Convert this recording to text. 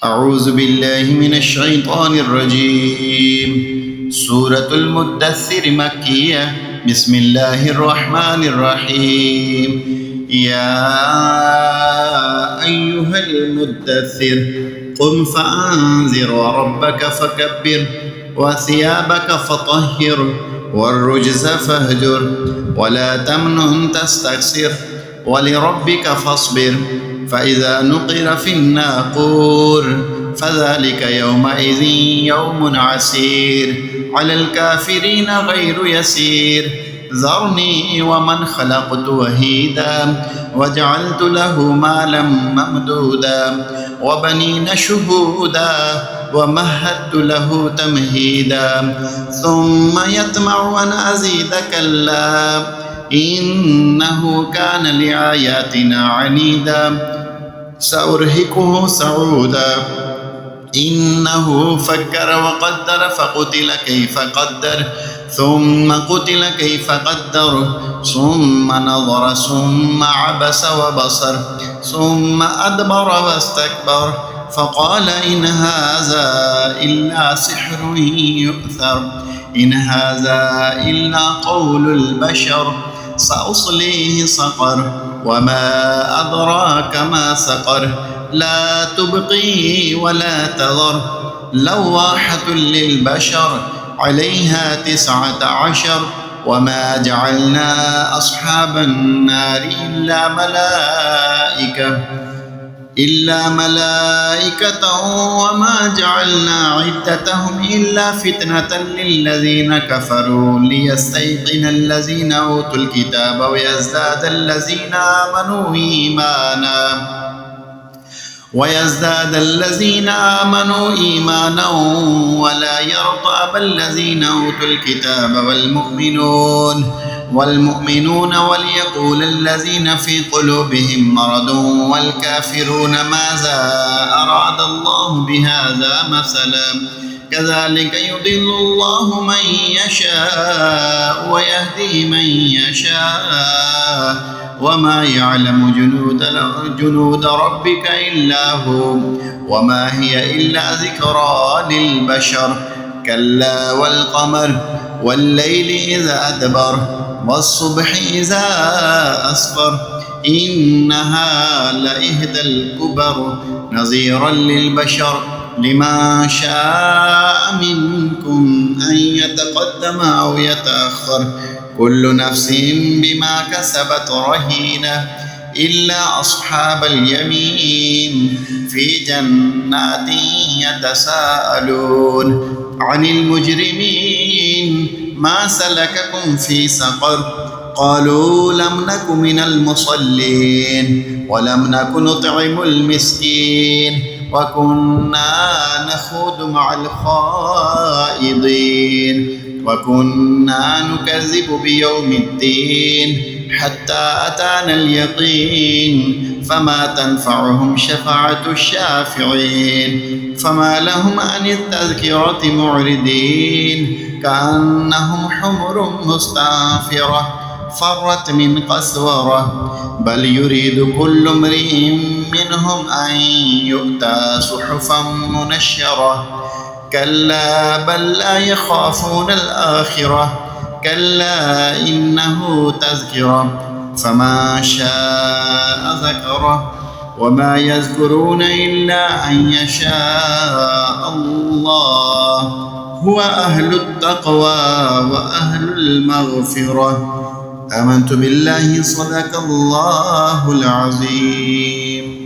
أعوذ بالله من الشيطان الرجيم. سورة المدثر مكية. بسم الله الرحمن الرحيم. يا أيها المدثر قم فأنذر وربك فكبر وثيابك فطهر والرجز فاهجر ولا تمنن تستكثر ولربك فاصبر فإذا نقر في الناقور فذلك يومئذ يوم عسير على الكافرين غير يسير. ذرني ومن خلقت وحيدا وجعلت له مالا ممدودا وبنين شهودا ومهدت له تمهيدا ثم يطمع أن أزيد كلا إنه كان لآياتنا عنيدا سأرهقه صعودا إنه فكر وقدر فقتل كيف قدر ثم قتل كيف قدر ثم نظر ثم عبس وبصر ثم أدبر واستكبر فقال إن هذا إلا سحر يؤثر إن هذا إلا قول البشر سأصليه سقر وما أدراك ما سقر لا تبقي ولا تذر لواحة للبشر عليها 19 وما جعلنا أصحاب النار إلا ملائكة وما جعلنا عدتهم إلا فتنة للذين كفروا ليستيقن الذين أوتوا الكتاب ويزداد الذين آمنوا إيمانا ولا يرتاب الذين أوتوا الكتاب والمؤمنون وليقول الذين في قلوبهم مرض والكافرون ماذا أراد الله بهذا مثلا كذلك يضل الله من يشاء ويهدي من يشاء وما يعلم جنود ربك إلا هو وما هي إلا ذكرى للبشر كلا والقمر والليل إذا أدبر والصبح إذا أسفر إنها لإحدى الكبر نذيرا للبشر لمن شاء منكم أن يتقدم أو يتأخر كل نفس بما كسبت رهينة إلا أصحاب اليمين في جنات يتساءلون عن المجرمين ما سلككم في سقر قالوا لم نك من المصلين ولم نك نطعم المسكين وكنا نخوض مع الخائضين وكنا نكذب بيوم الدين حتى أتانا اليقين فما تنفعهم شفاعة الشافعين فما لهم عن التذكرة معرضين كأنهم حمر مستنفرة فرت من قسورة بل يريد كل امرئ منهم أن يؤتى صحفا منشرة كلا بل لا يخافون الآخرة كلا إنه تذكرة فما شاء ذكره وما يذكرون إلا أن يشاء الله هو أهل التقوى وأهل المغفرة آمنت بالله صدق الله العظيم.